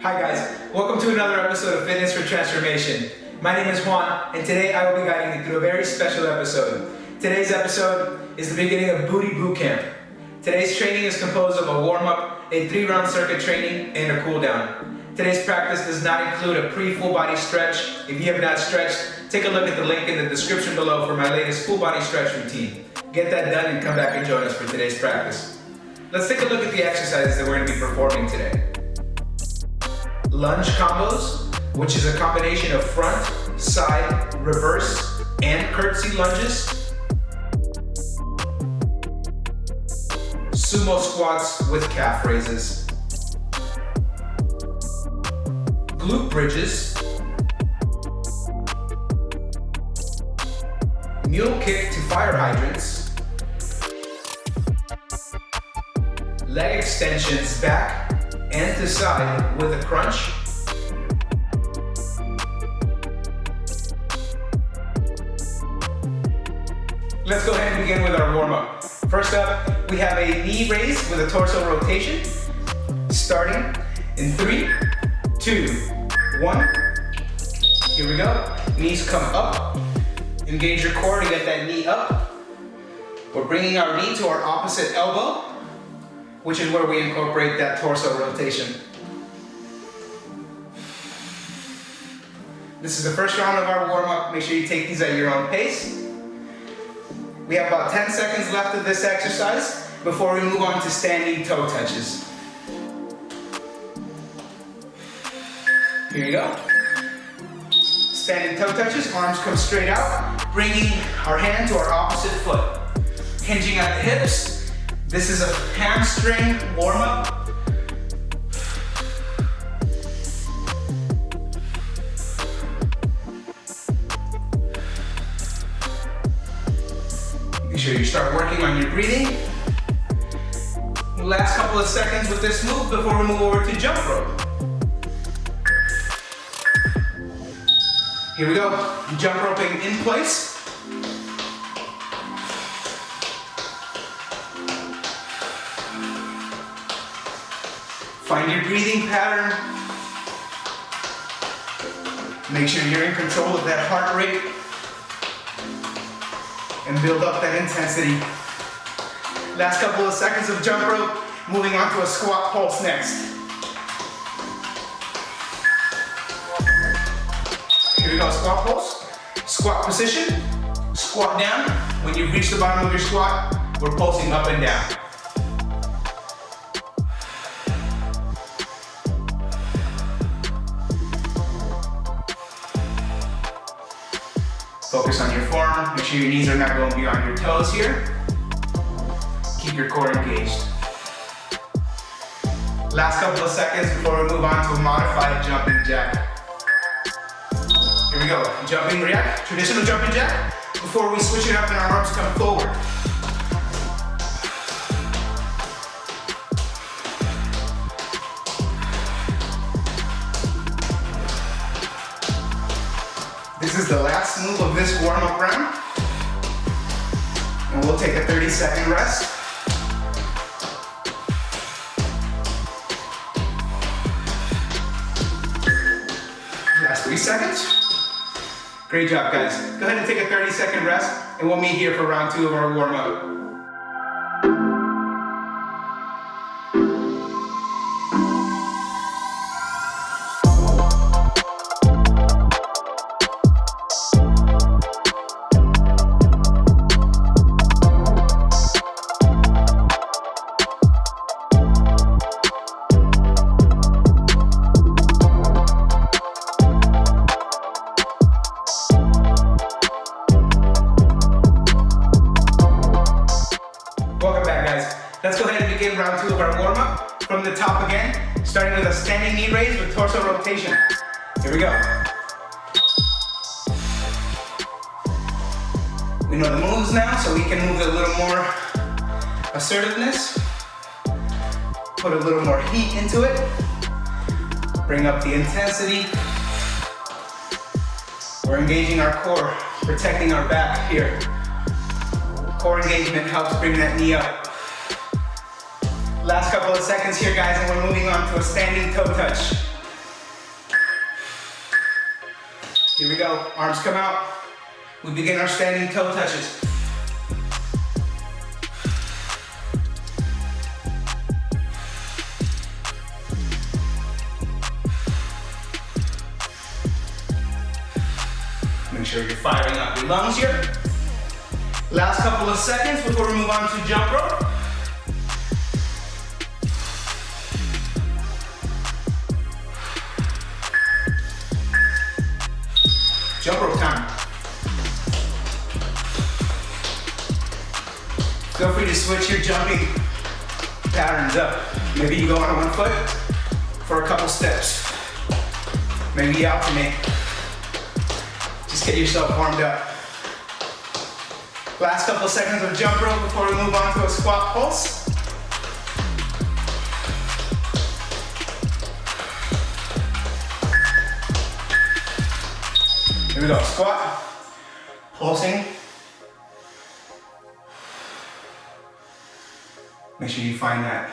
Hi guys, welcome to another episode of Fitness for Transformation. My name is Juan, and today I will be guiding you through a very special episode. Today's episode is the beginning of Booty Boot Camp. Today's training is composed of a warm-up, a 3-round circuit training, and a cool-down. Today's practice does not include a pre-full body stretch. If you have not stretched, take a look at the link in the description below for my latest full body stretch routine. Get that done and come back and join us for today's practice. Let's take a look at the exercises that we're going to be performing today. Lunge combos, which is a combination of front, side, reverse, and curtsy lunges. Sumo squats with calf raises. Glute bridges. Mule kick to fire hydrants. Leg extensions back and to side with a crunch. Let's go ahead and begin with our warm-up. First up, we have a knee raise with a torso rotation. Starting in 3, 2, 1. Here we go. Knees come up. Engage your core to get that knee up. We're bringing our knee to our opposite elbow, which is where we incorporate that torso rotation. This is the first round of our warm-up. Make sure you take these at your own pace. We have about 10 seconds left of this exercise before we move on to standing toe touches. Here you go. Standing toe touches, arms come straight out, bringing our hand to our opposite foot. Hinging at the hips. This is a hamstring warm-up. Make sure you start working on your breathing. Last couple of seconds with this move before we move over to jump rope. Here we go, jump roping in place. Find your breathing pattern. Make sure you're in control of that heart rate and build up that intensity. Last couple of seconds of jump rope, moving on to a squat pulse next. Here we go, squat pulse. Squat position, squat down. When you reach the bottom of your squat, we're pulsing up and down. Focus on your form. Make sure your knees are not going beyond your toes here. Keep your core engaged. Last couple of seconds before we move on to a modified jumping jack. Here we go, jumping jack, traditional jumping jack, before we switch it up and our arms come forward. This is the last move of this warm-up round. And we'll take a 30-second rest. Last 3 seconds. Great job, guys. Go ahead and take a 30-second rest, and we'll meet here for round 2 of our warm-up. Let's go ahead and begin round 2 of our warm-up. From the top again, starting with a standing knee raise with torso rotation. Here we go. We know the moves now, so we can move with a little more assertiveness. Put a little more heat into it. Bring up the intensity. We're engaging our core, protecting our back here. Core engagement helps bring that knee up. Last couple of seconds here, guys, and we're moving on to a standing toe touch. go, arms come out. We begin our standing toe touches. Make sure you're firing up your lungs here. Last couple of seconds before we move on to jump rope. Jump rope time. Feel free to switch your jumping patterns up. Maybe you go on one foot for a couple steps. Maybe you alternate. Just get yourself warmed up. Last couple of seconds of jump rope before we move on to a squat pulse. Here we go, squat, pulsing. Make sure you find that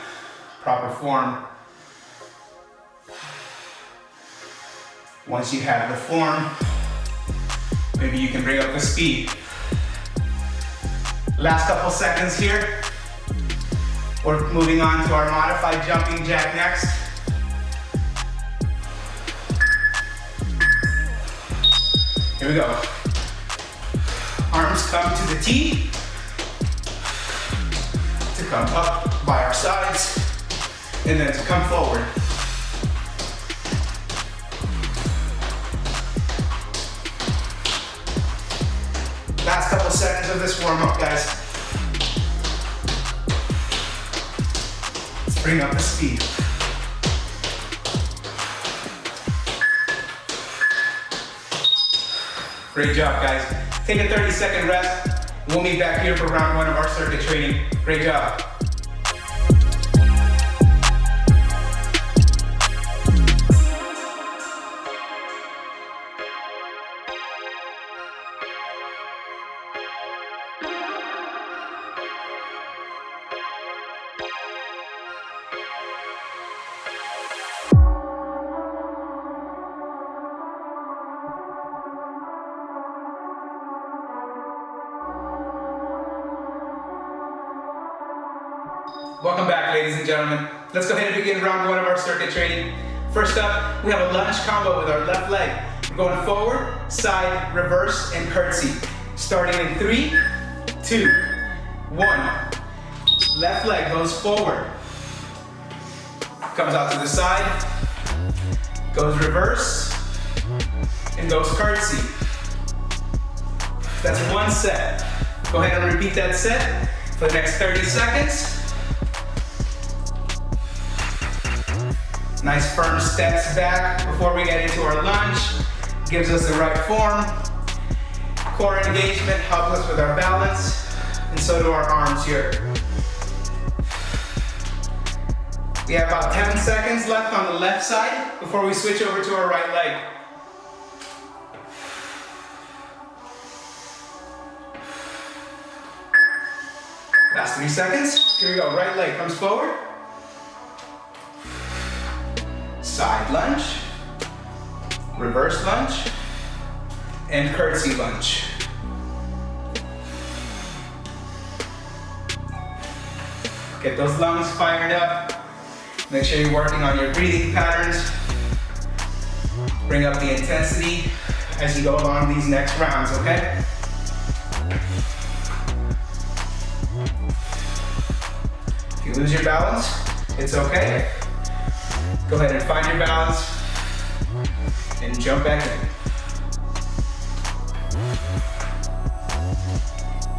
proper form. Once you have the form, maybe you can bring up the speed. Last couple seconds here. We're moving on to our modified jumping jack next. Here we go. Arms come to the T to come up by our sides and then to come forward. Last couple seconds of this warm up, guys. Let's bring up the speed. Great job, guys. Take a 30-second rest. We'll meet back here for round one of our circuit training. Great job. Welcome back, ladies and gentlemen. Let's go ahead and begin round one of our circuit training. First up, we have a lunge combo with our left leg. We're going forward, side, reverse, and curtsy. Starting in 3, 2, 1. Left leg goes forward. Comes out to the side, goes reverse, and goes curtsy. That's one set. Go ahead and repeat that set for the next 30 seconds. Nice firm steps back before we get into our lunge. Gives us the right form. Core engagement helps us with our balance, and so do our arms here. We have about 10 seconds left on the left side before we switch over to our right leg. Last 3 seconds. Here we go. Right leg comes forward. Side lunge, reverse lunge, and curtsy lunge. Get those lungs fired up. Make sure you're working on your breathing patterns. Bring up the intensity as you go along these next rounds, okay? If you lose your balance, it's okay. Go ahead and find your balance and jump back in.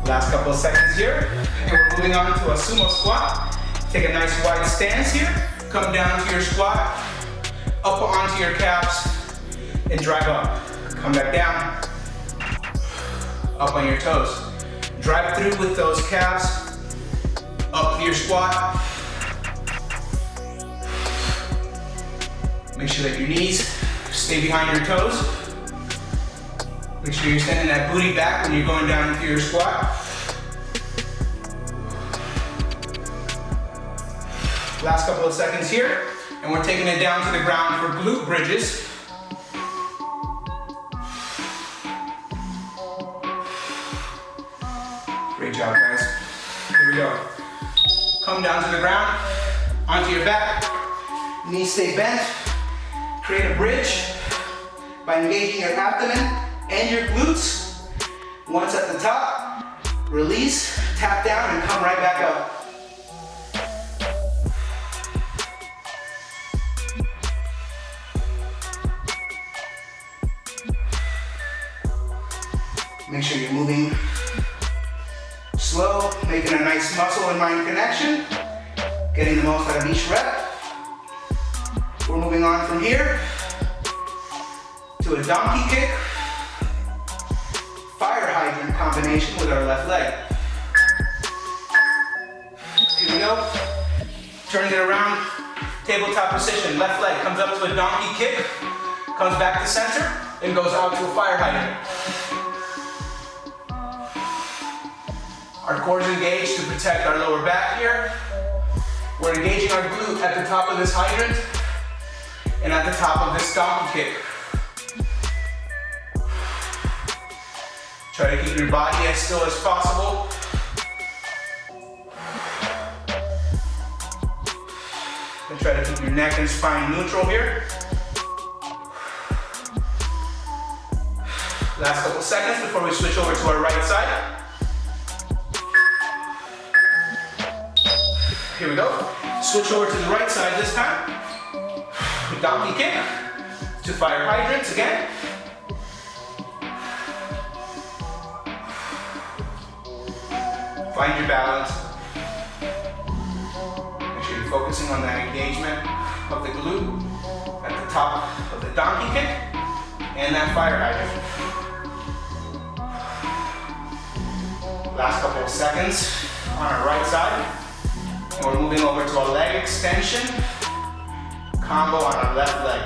Last couple of seconds here, and we're moving on to a sumo squat. Take a nice wide stance here. Come down to your squat, up onto your calves, and drive up. Come back down, up on your toes. Drive through with those calves, up to your squat. Make sure that your knees stay behind your toes. Make sure you're sending that booty back when you're going down into your squat. Last couple of seconds here, and we're taking it down to the ground for glute bridges. job, guys. Here we go. Come down to the ground, onto your back, knees stay bent. Create a bridge by engaging your abdomen and your glutes. Once at the top, release, tap down, and come right back up. Make sure you're moving slow, making a nice muscle and mind connection, getting the most out of each rep. We're moving on from here to a donkey kick, fire hydrant combination with our left leg. Here we go. Turning it around, tabletop position. Left leg comes up to a donkey kick, comes back to center, and goes out to a fire hydrant. Our core is engaged to protect our lower back here. We're engaging our glute at the top of this hydrant and at the top of this donkey kick. Try to keep your body as still as possible. And try to keep your neck and spine neutral here. Last couple seconds before we switch over to our right side. Here we go. Switch over to the right side this time. Donkey kick to fire hydrants again. Find your balance. Make sure you're focusing on that engagement of the glute at the top of the donkey kick and that fire hydrant. Last couple of seconds on our right side. And we're moving over to a leg extension combo on our left leg.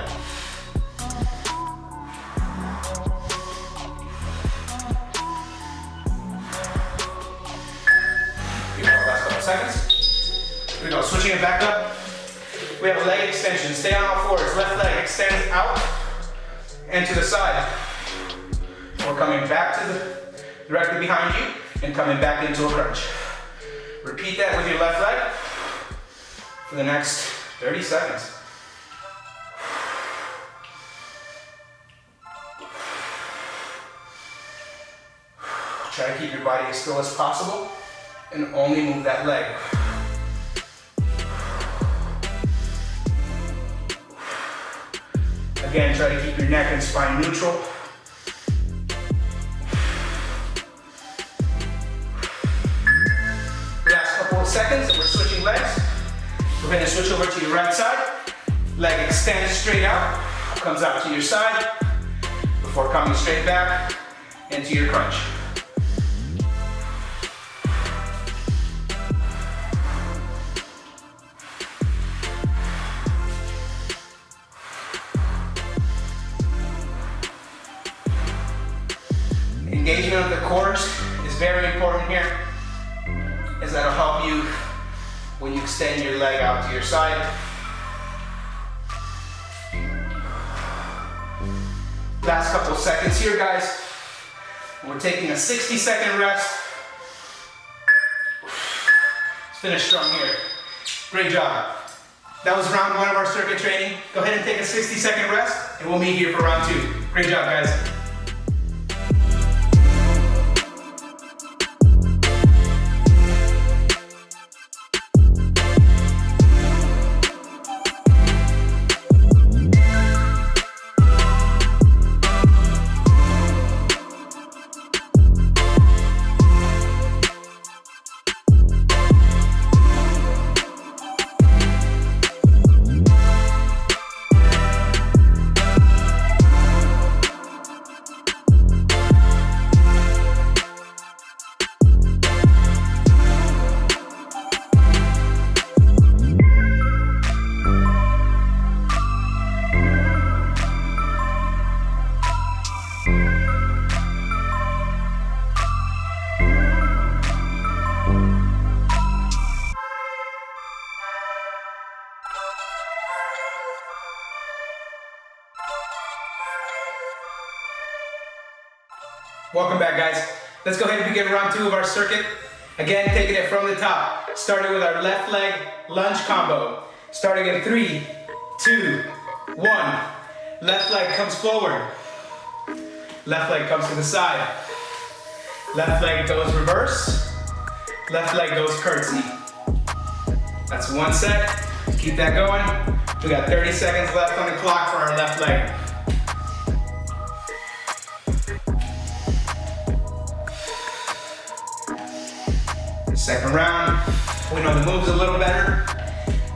Here we go, last couple seconds. Here we go, switching it back up. We have a leg extension. Stay on all fours. Left leg extends out and to the side. We're coming back to directly behind you and coming back into a crunch. Repeat that with your left leg for the next 30 seconds. Try to keep your body as still as possible and only move that leg. Again, try to keep your neck and spine neutral. Last couple of seconds and we're switching legs. We're going to switch over to your right side. Leg extends straight out, comes out to your side before coming straight back into your crunch. Engagement of the cores is very important here, as that'll help you when you extend your leg out to your side. Last couple of seconds here, guys. We're taking a 60-second rest. Let's finish strong here. Great job. That was round one of our circuit training. Go ahead and take a 60-second rest, and we'll meet here for round two. Great job, guys. Welcome back, guys. Let's go ahead and begin round two of our circuit. Again, taking it from the top. Starting with our left leg lunge combo. Starting in 3, 2, 1. Left leg comes forward. Left leg comes to the side. Left leg goes reverse. Left leg goes curtsy. That's one set. Keep that going. We got 30 seconds left on the clock for our left leg. Second round, we know the moves a little better.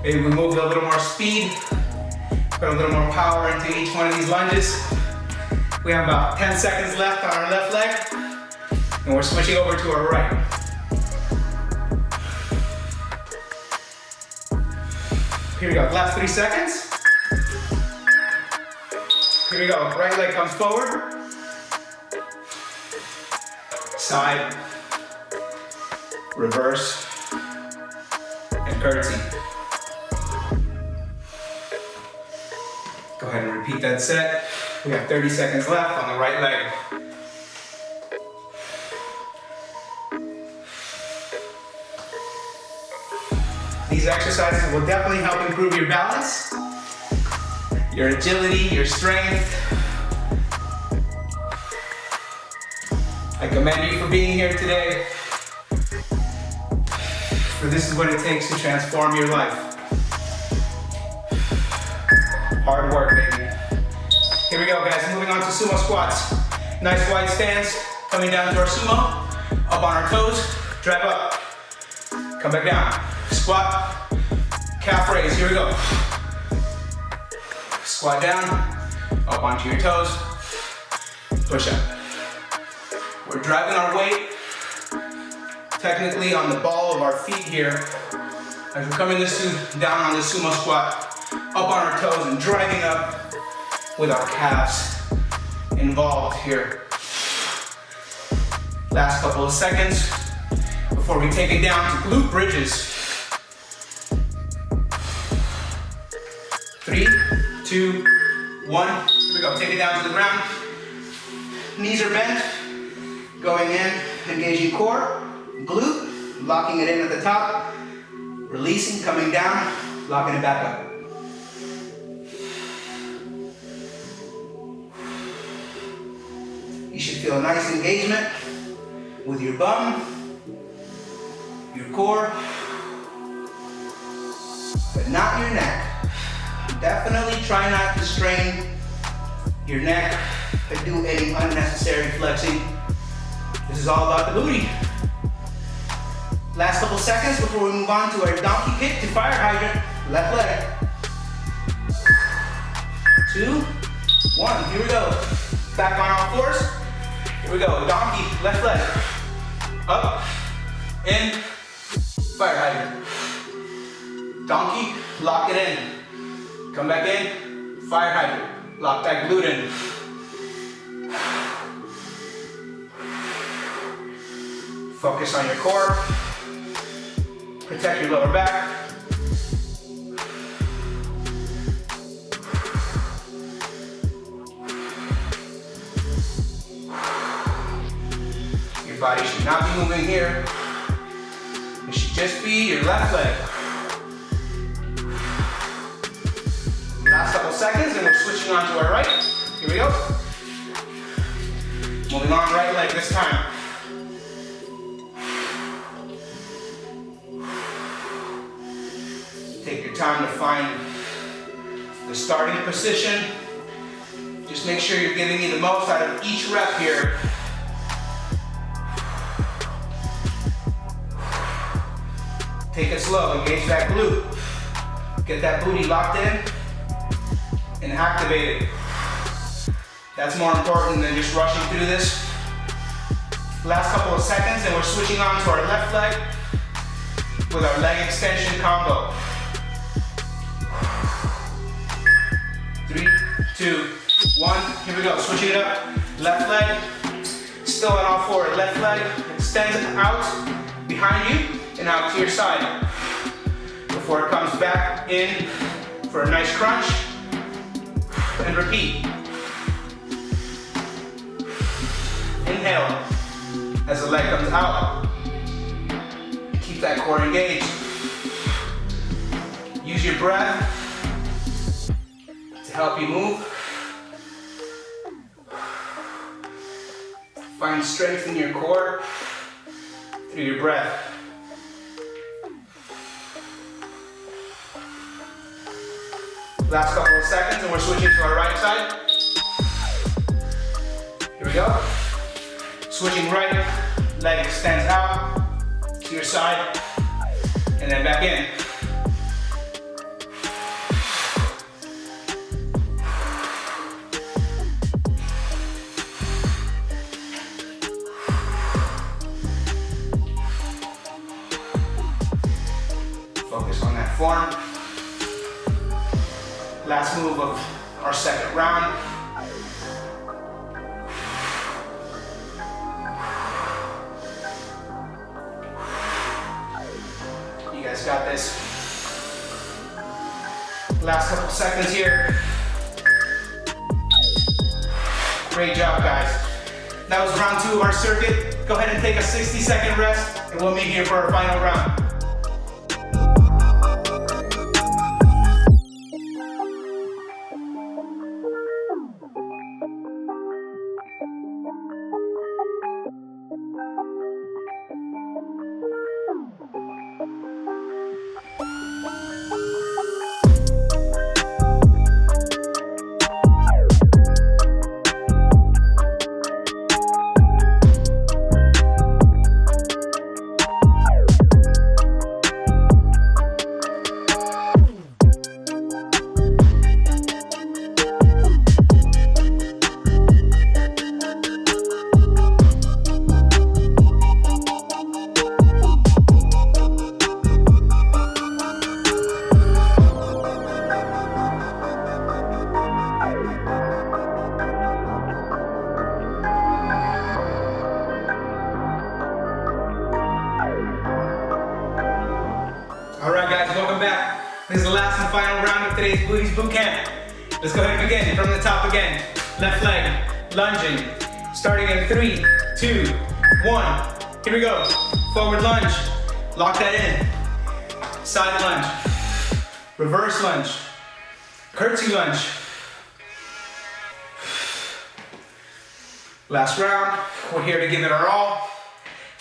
Maybe we move with a little more speed, put a little more power into each one of these lunges. We have about 10 seconds left on our left leg, and we're switching over to our right. Here we go, last 3 seconds. Here we go, right leg comes forward. Side. Reverse, and curtsy. Go ahead and repeat that set. We have 30 seconds left on the right leg. These exercises will definitely help improve your balance, your agility, your strength. I commend you for being here today. For this is what it takes to transform your life. Hard work, baby. Here we go, guys. Moving on to sumo squats. Nice wide stance. Coming down to our sumo. Up on our toes. Drive up. Come back down. Squat. Calf raise. Here we go. Squat down. Up onto your toes. Push up. We're driving our weight technically on the ball of our feet here. As we're coming down on this sumo squat, up on our toes and driving up with our calves involved here. Last couple of seconds before we take it down to glute bridges. 3, 2, 1. Here we go, take it down to the ground. Knees are bent. Going in, engaging core. Glute, locking it in at the top, releasing, coming down, locking it back up. You should feel a nice engagement with your bum, your core, but not your neck. Definitely try not to strain your neck and do any unnecessary flexing. This is all about the booty. Last couple seconds before we move on to our donkey kick to fire hydrant. Left leg. 2, 1. Here we go. Back on all fours. Here we go. Donkey, left leg. Up, in, fire hydrant. Donkey, lock it in. Come back in, fire hydrant. Lock that glute in. Focus on your core. Protect your lower back. Your body should not be moving here. It should just be your left leg. Last couple seconds and we're switching on to our right. Here we go. Moving on right leg this time. Take your time to find the starting position. Just make sure you're giving me the most out of each rep here. Take it slow, engage that glute. Get that booty locked in and activate it. That's more important than just rushing through this. Last couple of seconds and we're switching on to our left leg with our leg extension combo. 3, 2, 1. Here we go. Switching it up. Left leg. Still on all four. Left leg extends out behind you and out to your side. Before it comes back in for a nice crunch. And repeat. Inhale as the leg comes out. Keep that core engaged. Use your breath to help you move. Find strength in your core through your breath. Last couple of seconds and we're switching to our right side. Here we go. Switching right, leg extends out to your side and then back in. Focus on that form. Last move of our second round. You guys got this. Last couple seconds here. Great job, guys. That was round 2 of our circuit. Go ahead and take a 60-second rest, and we'll meet here for our final round. Alright guys, welcome back. This is the last and final round of today's Booties Boot Camp. Let's go ahead and begin from the top again. Left leg, lunging. Starting in 3, 2, 1. Here we go. Forward lunge. Lock that in. Side lunge. Reverse lunge. Curtsy lunge. Last round. We're here to give it our all.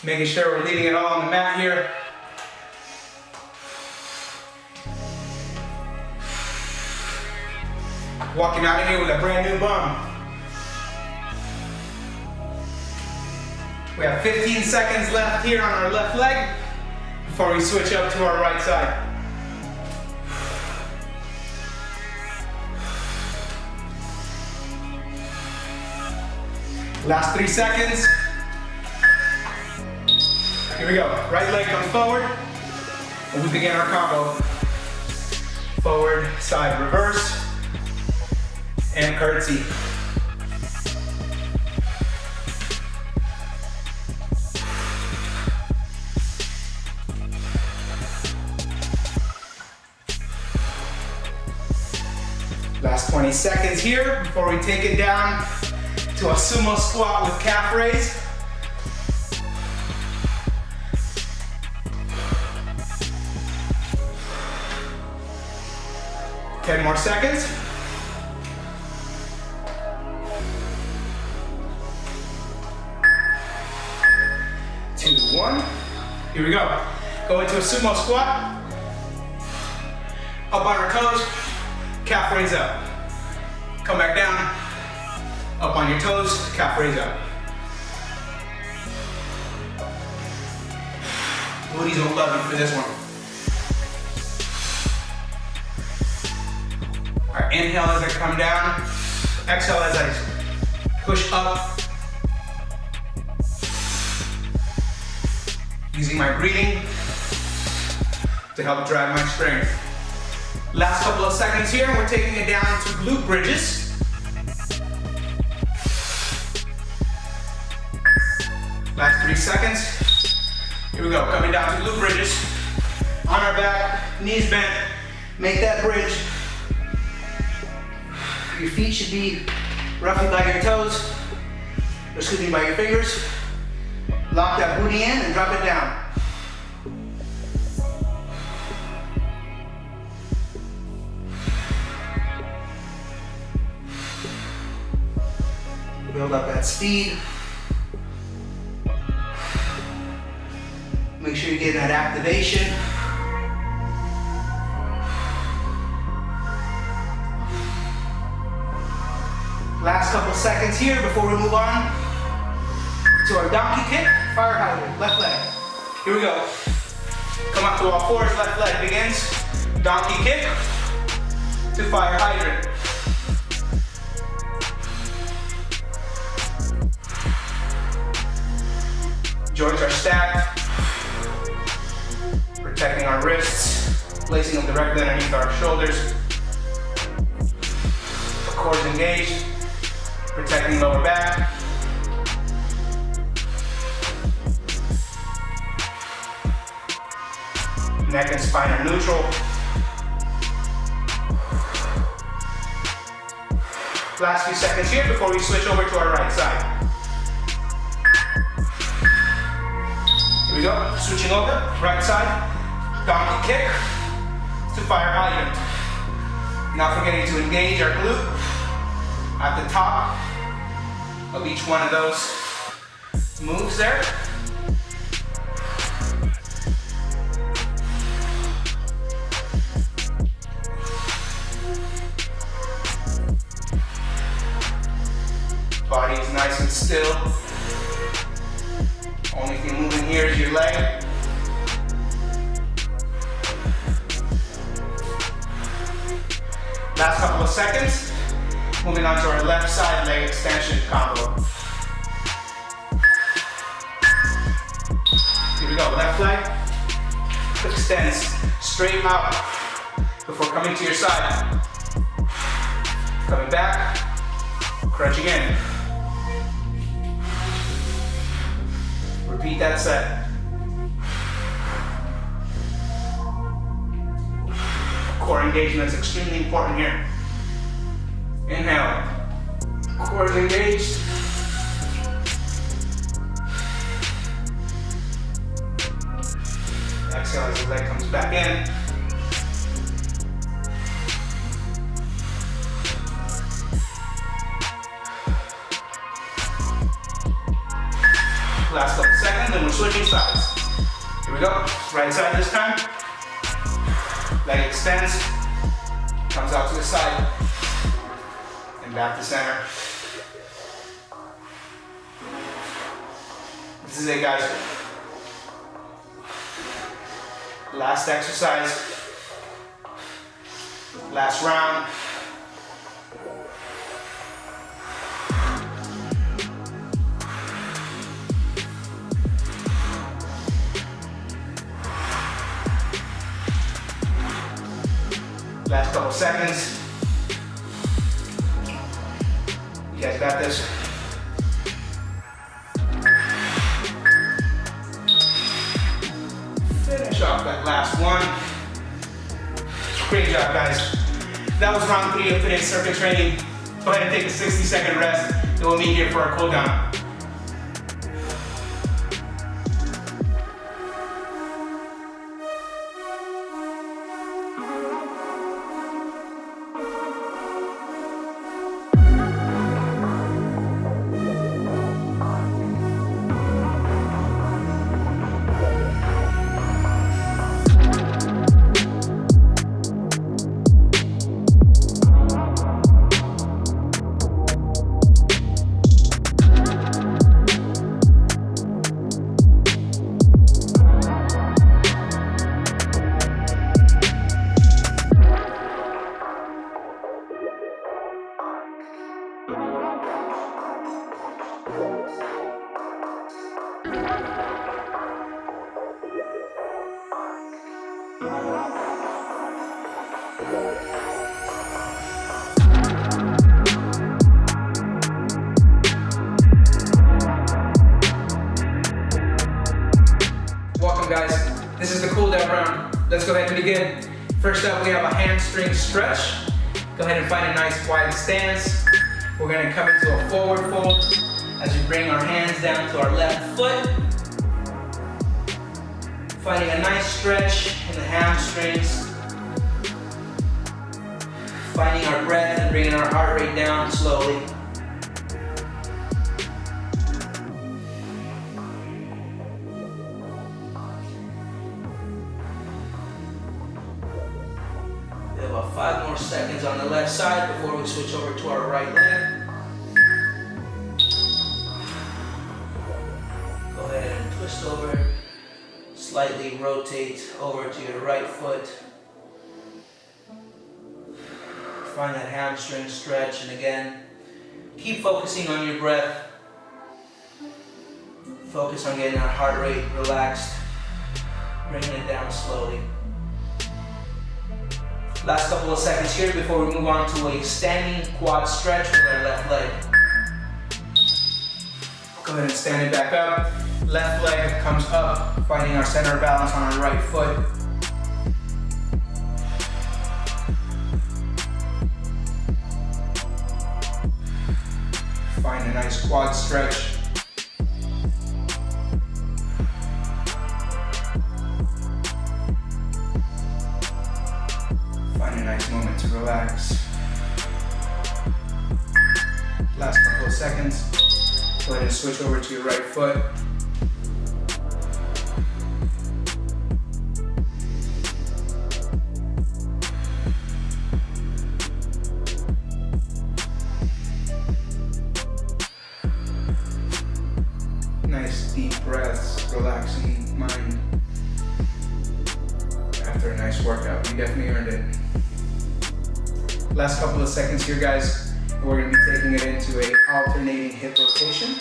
Making sure we're leaving it all on the mat here. Walking out of here with a brand new bum. We have 15 seconds left here on our left leg before we switch up to our right side. Last 3 seconds. Here we go. Right leg comes forward and we begin our combo. Forward, side, reverse. And curtsy. Last 20 seconds here before we take it down to a sumo squat with calf raise. Ten more seconds. 2, 1. Here we go. Go into a sumo squat. Up on our toes. Calf raise up. Come back down. Up on your toes. Calf raise up. Booties will love you for this one. Alright, inhale as I come down. Exhale as I push up. Using my breathing to help drive my strength. Last couple of seconds here, we're taking it down to glute bridges. Last 3 seconds. Here we go, coming down to glute bridges. On our back, knees bent, make that bridge. Your feet should be roughly by your toes, or excuse me, by your fingers. Lock that booty in and drop it down. Build up that speed. Make sure you're getting that activation. Last couple seconds here before we move on to our donkey kick, fire hydrant, left leg. Here we go. Come up to all fours, left leg begins. Donkey kick to fire hydrant. Joints are stacked, protecting our wrists, placing them directly underneath our shoulders. Core is engaged, protecting lower back. Neck and spine are neutral. Last few seconds here before we switch over to our right side. Here we go, switching over, right side, donkey kick to fire hydrant. Not forgetting to engage our glute at the top of each one of those moves there. Body is nice and still. Only thing moving here is your leg. Last couple of seconds. Moving on to our left side leg extension combo. Here we go, left leg extends straight out before coming to your side. Coming back, crunching in. Repeat that set. Core engagement is extremely important here. Inhale. Core is engaged. Exhale as the leg comes back in. Last couple seconds, and we're switching sides. Here we go. Right side this time. Leg extends, comes out to the side, and back to center. This is it, guys. Last exercise. Last round. Last couple seconds. You guys got this. Finish off that last one. Great job, guys. That was round 3 of today's circuit training. Go ahead and take a 60-second rest, and we'll meet here for our cool down. Welcome, guys. This is the cool down round. Let's go ahead and begin. First up, we have a hamstring stretch. Go ahead and find a nice wide stance. We're gonna come into a forward fold as we bring our hands down to our left foot. Finding a nice stretch in the hamstrings. Finding our breath and bringing our heart rate down slowly. hands on the left side before we switch over to our right leg. Go ahead and twist over. Slightly rotate over to your right foot. Find that hamstring stretch, and again, keep focusing on your breath. Focus on getting that heart rate relaxed, bringing it down slowly. Last couple of seconds here before we move on to a standing quad stretch with our left leg. Go ahead and stand it back up. Left leg comes up, finding our center of balance on our right foot. Find a nice quad stretch. Find a nice moment to relax. Last couple of seconds. Go ahead and switch over to your right foot. Nice deep breaths, relaxing mind. After a nice workout, you definitely earned it. Last couple of seconds here, guys. We're going to be taking it into a alternating hip rotation.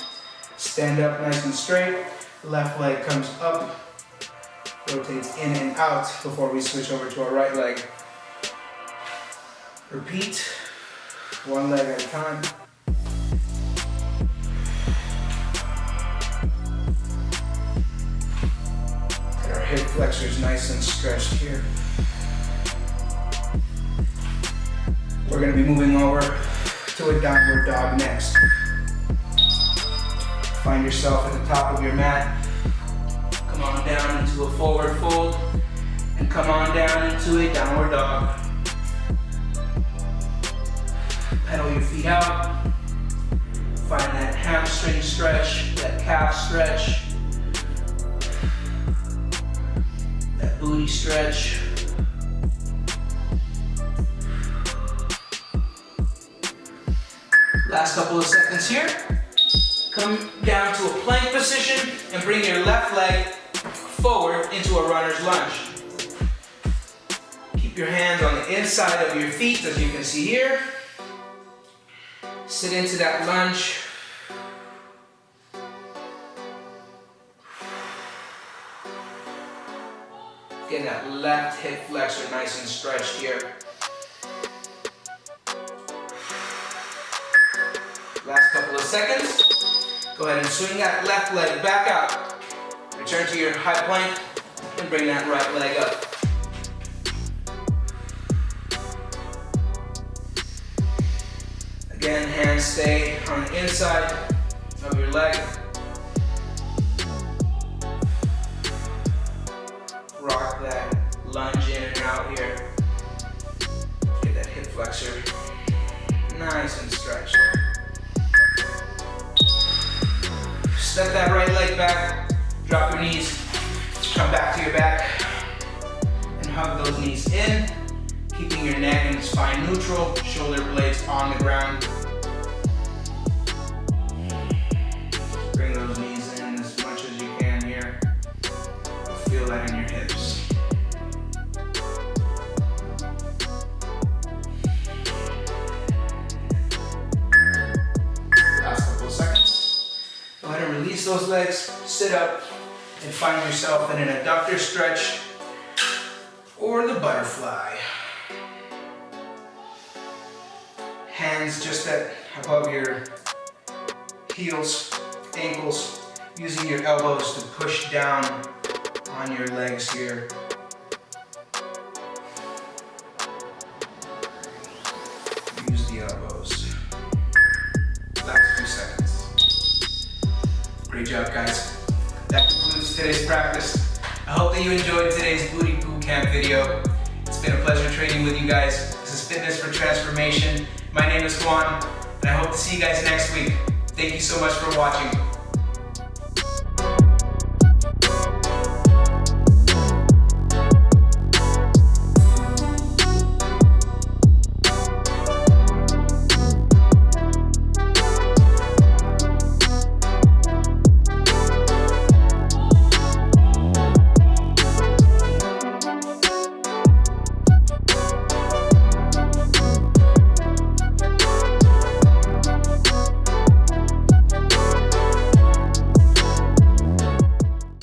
Stand up nice and straight. Left leg comes up, rotates in and out before we switch over to our right leg. Repeat, one leg at a time. Get our hip flexors nice and stretched here. We're going to be moving over to a downward dog next. Find yourself at the top of your mat. Come on down into a forward fold and come on down into a downward dog. Pedal your feet out. Find that hamstring stretch, that calf stretch, that booty stretch. Last couple of seconds here. Come down to a plank position and bring your left leg forward into a runner's lunge. Keep your hands on the inside of your feet, as you can see here. Sit into that lunge. Get that left hip flexor nice and stretched here. Last couple of seconds. Go ahead and swing that left leg back out. Return to your high plank and bring that right leg up. Again, hands stay on the inside of your leg. Rock that lunge in and out here. Get that hip flexor nice and stretched. Step that right leg back, drop your knees, come back to your back, and hug those knees in, keeping your neck and spine neutral, shoulder blades on the ground. Bring those knees in as much as you can here. Feel that in your hips. Last couple of seconds. Go ahead and release those legs, sit up, and find yourself in an adductor stretch or the butterfly. Hands just above your heels, ankles, using your elbows to push down on your legs here. Use the elbows. Last few seconds. Great job, guys. That concludes today's practice. I hope that you enjoyed today's Booty Boot Camp video. It's been a pleasure training with you guys. This is Fitness for Transformation. My name is Juan, and I hope to see you guys next week. Thank you so much for watching.